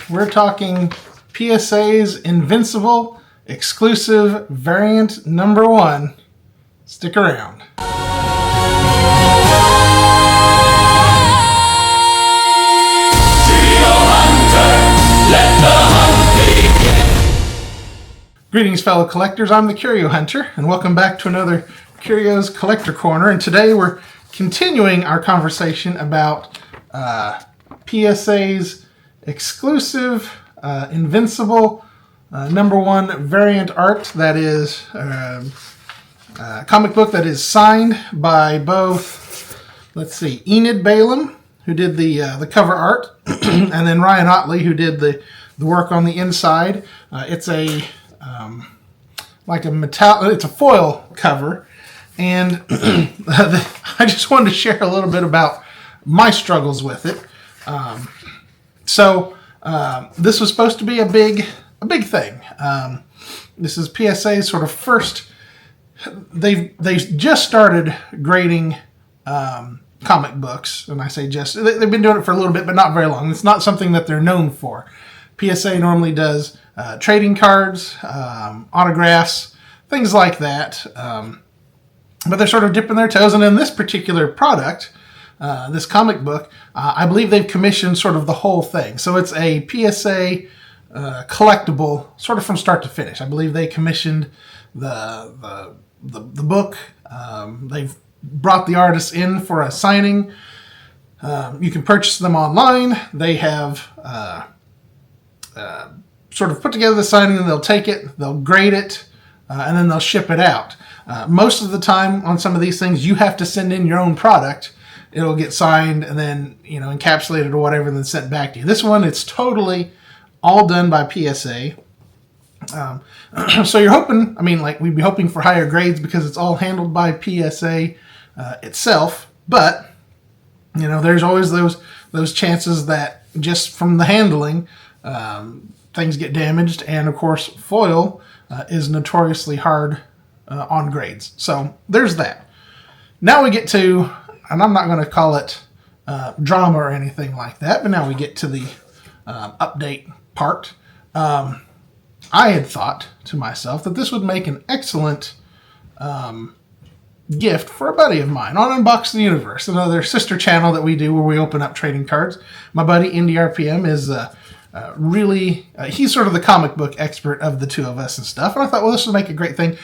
We're talking PSA's Invincible Exclusive Variant number 1. Stick around. Greetings, fellow collectors. I'm the Curio Hunter, and welcome back to another Curios Collector Corner. And today we're continuing our conversation about PSA's exclusive Invincible number 1 variant art. That is a comic book that is signed by both, Enid Balaam, who did the cover art, and then Ryan Otley, who did the work on the inside. It's a it's a foil cover, and I just wanted to share a little bit about my struggles with it. This was supposed to be a big thing. This is PSA's sort of first. They just started grading comic books, and I say just. They've been doing it for a little bit, but not very long. It's not something that they're known for. PSA normally does trading cards, autographs, things like that. But they're sort of dipping their toes. And in this particular product, this comic book, I believe they've commissioned sort of the whole thing. So it's a PSA collectible, sort of from start to finish. I believe they commissioned the book. They've brought the artists in for a signing. You can purchase them online. They have sort of put together the signing, and they'll take it, they'll grade it, and then they'll ship it out. Most of the time on some of these things, you have to send in your own product. It'll get signed and then, encapsulated or whatever, and then sent back to you. This one, it's totally all done by PSA. So you're hoping, we'd be hoping for higher grades because it's all handled by PSA itself. But, there's always those chances that just from the handling, things get damaged, and of course foil is notoriously hard on grades. So there's that. Now we get to, and I'm not going to call it drama or anything like that, but now we get to the update part. I had thought to myself that this would make an excellent gift for a buddy of mine on Unbox the Universe, another sister channel that we do where we open up trading cards. My buddy Indy RPM is he's sort of the comic book expert of the two of us and stuff. And I thought, well, this would make a great thing.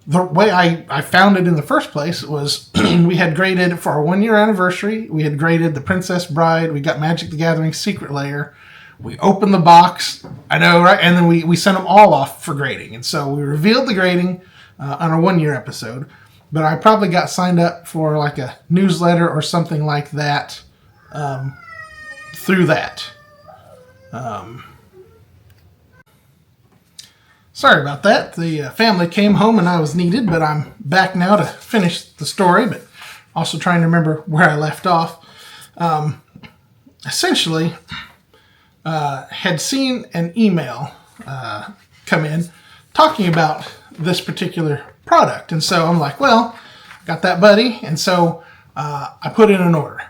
The way I found it in the first place was we had graded for our 1-year anniversary. We had graded The Princess Bride. We got Magic the Gathering Secret Lair. We opened the box. I know, right? And then we sent them all off for grading. And so we revealed the grading on our 1-year episode. But I probably got signed up for like a newsletter or something like that through that. Sorry about that. The family came home and I was needed, but I'm back now to finish the story, but also trying to remember where I left off. Essentially, had seen an email come in talking about this particular product. And so I'm like, well, got that, buddy. And so I put in an order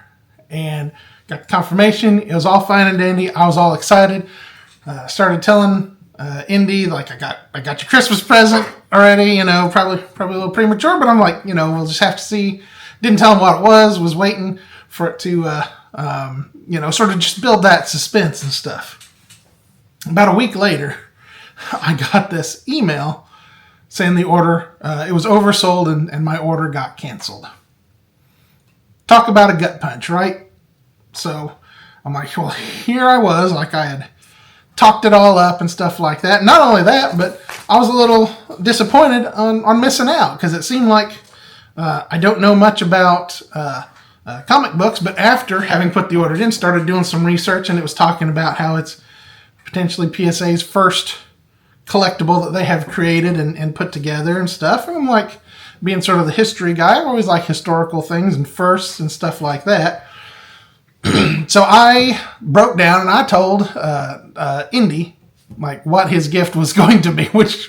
and got the confirmation. It was all fine and dandy. I was all excited. Started telling Indy, like, I got your Christmas present already, probably a little premature, but I'm like, we'll just have to see. Didn't tell him what it was waiting for it to, sort of just build that suspense and stuff. About a week later, I got this email saying the order, it was oversold and my order got canceled. Talk about a gut punch, right? So I'm like, well, here I was, like I had talked it all up and stuff like that. Not only that, but I was a little disappointed on missing out because it seemed like I don't know much about comic books, but after having put the order in, started doing some research, and it was talking about how it's potentially PSA's first collectible that they have created and put together and stuff. And I'm like, being sort of the history guy, I always like historical things and firsts and stuff like that. So I broke down and I told Indy like what his gift was going to be, which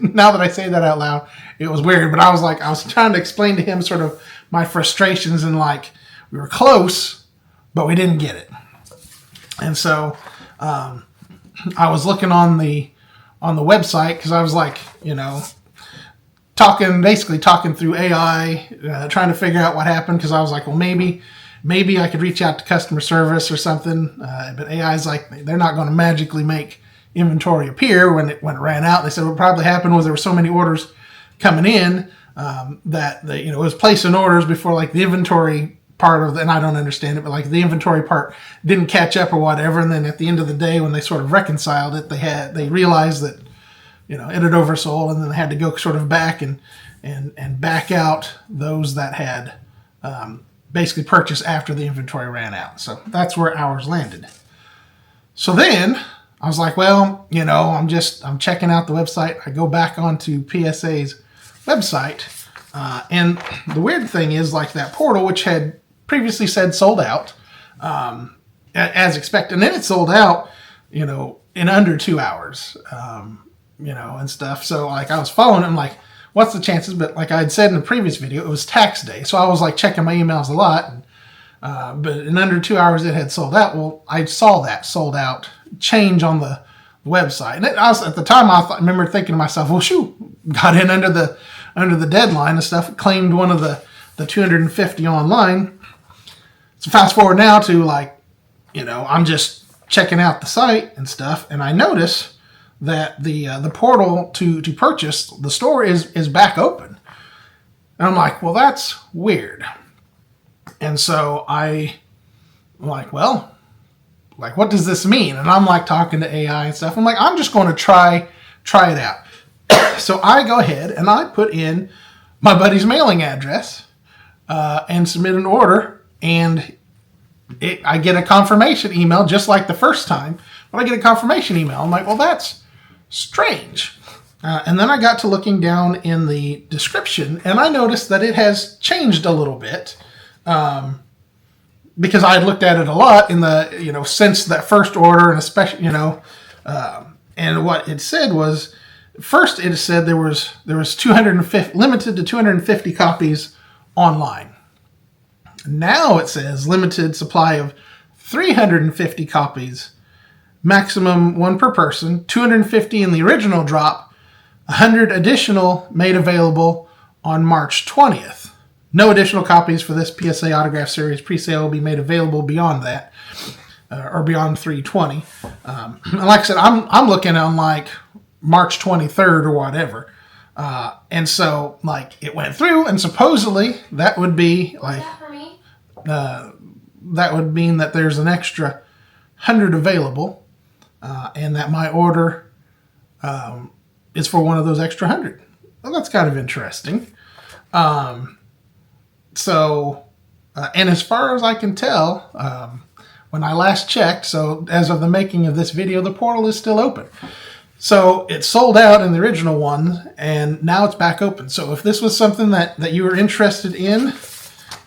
now that I say that out loud, it was weird. But I was trying to explain to him sort of my frustrations and like we were close, but we didn't get it. And so I was looking on the website because I was like, basically talking through AI, trying to figure out what happened, because I was like, well, maybe I could reach out to customer service or something. But AI is like, they're not going to magically make inventory appear when it ran out. They said what probably happened was there were so many orders coming in that it was placing orders before like the inventory part of and I don't understand it, but like the inventory part didn't catch up or whatever. And then at the end of the day, when they sort of reconciled it, they realized that it had oversold, and then they had to go sort of back and back out those that had basically purchased after the inventory ran out. So that's where ours landed. So then I was like, well, I'm checking out the website. I go back onto PSA's website, and the weird thing is, like, that portal, which had previously said sold out, as expected, and then it sold out, in under 2 hours. And stuff. So like I was following him, like, what's the chances? But like I had said in the previous video, it was tax day. So I was like checking my emails a lot. And, but in under 2 hours, it had sold out. Well, I saw that sold out change on the website. And at the time, I remember thinking to myself, well, shoot, got in under the deadline and stuff, claimed one of the 250 online. So fast forward now to like, I'm just checking out the site and stuff. And I notice that the portal to purchase the store is back open. And I'm like, well, that's weird. And so I'm like, well, like, what does this mean? And I'm like talking to AI and stuff. I'm like, I'm just going to try it out. So I go ahead and I put in my buddy's mailing address and submit an order, and I get a confirmation email just like the first time. But I get a confirmation email. I'm like, well, that's strange. And then I got to looking down in the description, and I noticed that it has changed a little bit, because I had looked at it a lot in the, since that first order, and especially, and what it said was, first it said there was 250, limited to 250 copies online. Now it says limited supply of 350 copies, maximum one per person, 250 in the original drop, 100 additional made available on March 20th. No additional copies for this PSA Autograph Series pre-sale will be made available beyond that, or beyond 3/20. And like I said, I'm looking on like March 23rd or whatever. And so like it went through, and supposedly that would be like, that would mean that there's an extra 100 available. And that my order is for one of those extra 100. Well, that's kind of interesting. And as far as I can tell, when I last checked, so as of the making of this video, the portal is still open. So it sold out in the original one, and now it's back open. So if this was something that you were interested in,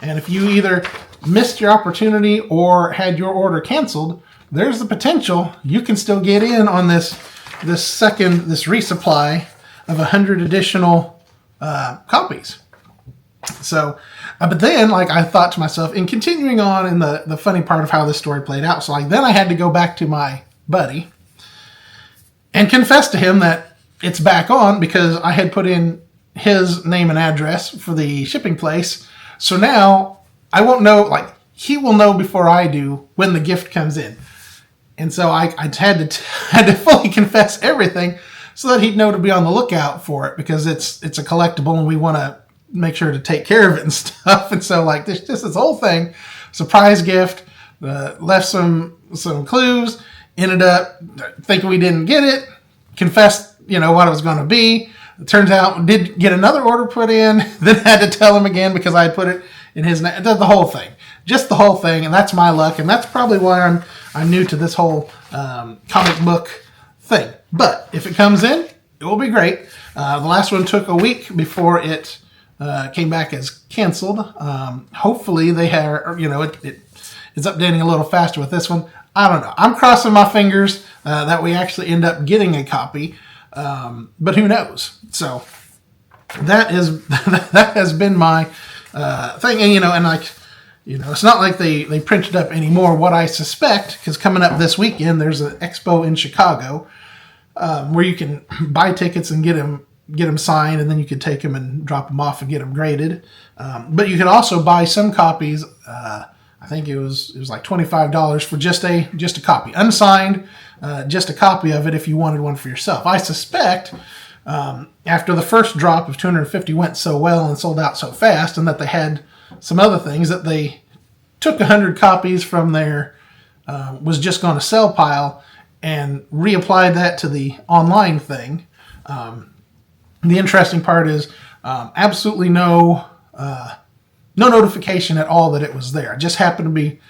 and if you either missed your opportunity or had your order canceled, there's the potential you can still get in on this resupply of 100 additional copies. So, but then, like, I thought to myself, in continuing on in the funny part of how this story played out, so like then I had to go back to my buddy and confess to him that it's back on, because I had put in his name and address for the shipping place. So now I won't know, like, he will know before I do when the gift comes in. And so I had to fully confess everything so that he'd know to be on the lookout for it, because it's a collectible and we want to make sure to take care of it and stuff. And so like this whole thing, surprise gift, left some clues, ended up thinking we didn't get it, confessed, what it was going to be. It turns out did get another order put in, then had to tell him again because I had put it in his name. The whole thing. Just the whole thing, and that's my luck, and that's probably why I'm new to this whole comic book thing. But if it comes in, it will be great. The last one took a week before it came back as canceled. Hopefully they have, it's updating a little faster with this one. I don't know. I'm crossing my fingers that we actually end up getting a copy, but who knows? So that has been my thing, and and like. You know, it's not like they printed up anymore. What I suspect, because coming up this weekend, there's an expo in Chicago where you can buy tickets and get them signed, and then you could take them and drop them off and get them graded. But you could also buy some copies. I think it was like $25 for just a copy, unsigned, just a copy of it if you wanted one for yourself. I suspect after the first drop of 250 went so well and sold out so fast, and that they had some other things, that they took 100 copies from their was just going to sell pile and reapplied that to the online thing. The interesting part is absolutely no notification at all that it was there. I just happened to be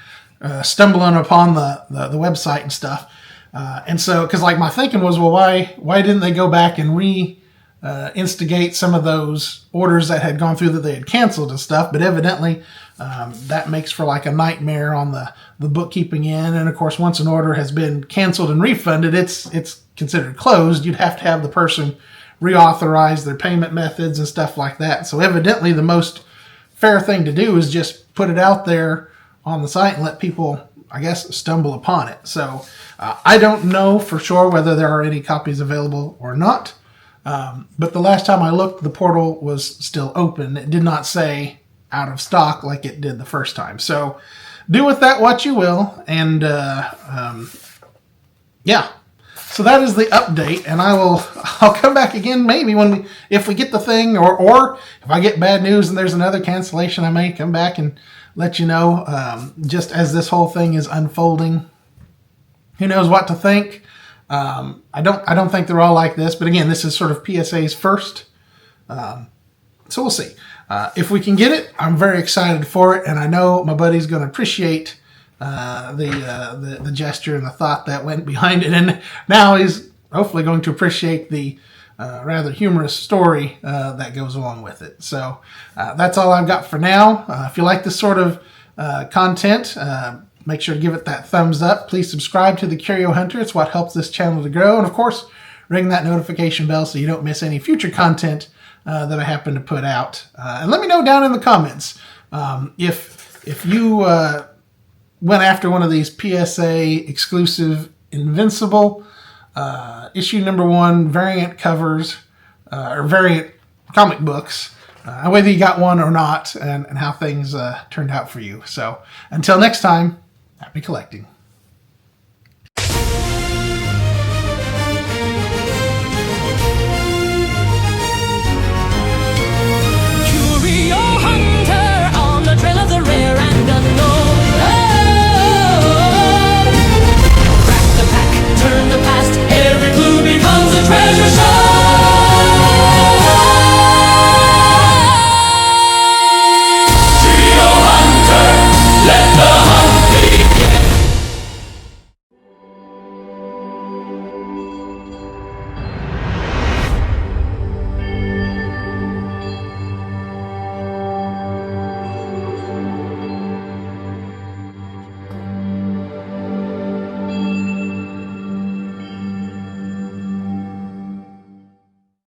stumbling upon the website and stuff. And so, because like my thinking was, well, why didn't they go back and instigate some of those orders that had gone through that they had canceled and stuff? But evidently that makes for like a nightmare on the bookkeeping end. And of course, once an order has been canceled and refunded, it's considered closed. You'd have to have the person reauthorize their payment methods and stuff like that. So evidently the most fair thing to do is just put it out there on the site and let people, I guess, stumble upon it. So I don't know for sure whether there are any copies available or not. But the last time I looked, the portal was still open. It did not say out of stock like it did the first time. So do with that what you will. And yeah. So that is the update, and I'll come back again maybe if we get the thing, or if I get bad news and there's another cancellation, I may come back and let you know. Just as this whole thing is unfolding, who knows what to think? I don't think they're all like this, but again, this is sort of PSA's first, so we'll see. If we can get it, I'm very excited for it, and I know my buddy's going to appreciate the gesture and the thought that went behind it, and now he's hopefully going to appreciate the rather humorous story that goes along with it. So that's all I've got for now. If you like this sort of content, make sure to give it that thumbs up. Please subscribe to the Curio Hunter. It's what helps this channel to grow, and of course, ring that notification bell so you don't miss any future content that I happen to put out. And let me know down in the comments if you went after one of these PSA Exclusive Invincible issue #1 variant covers or variant comic books, whether you got one or not, and how things turned out for you. So until next time, happy collecting.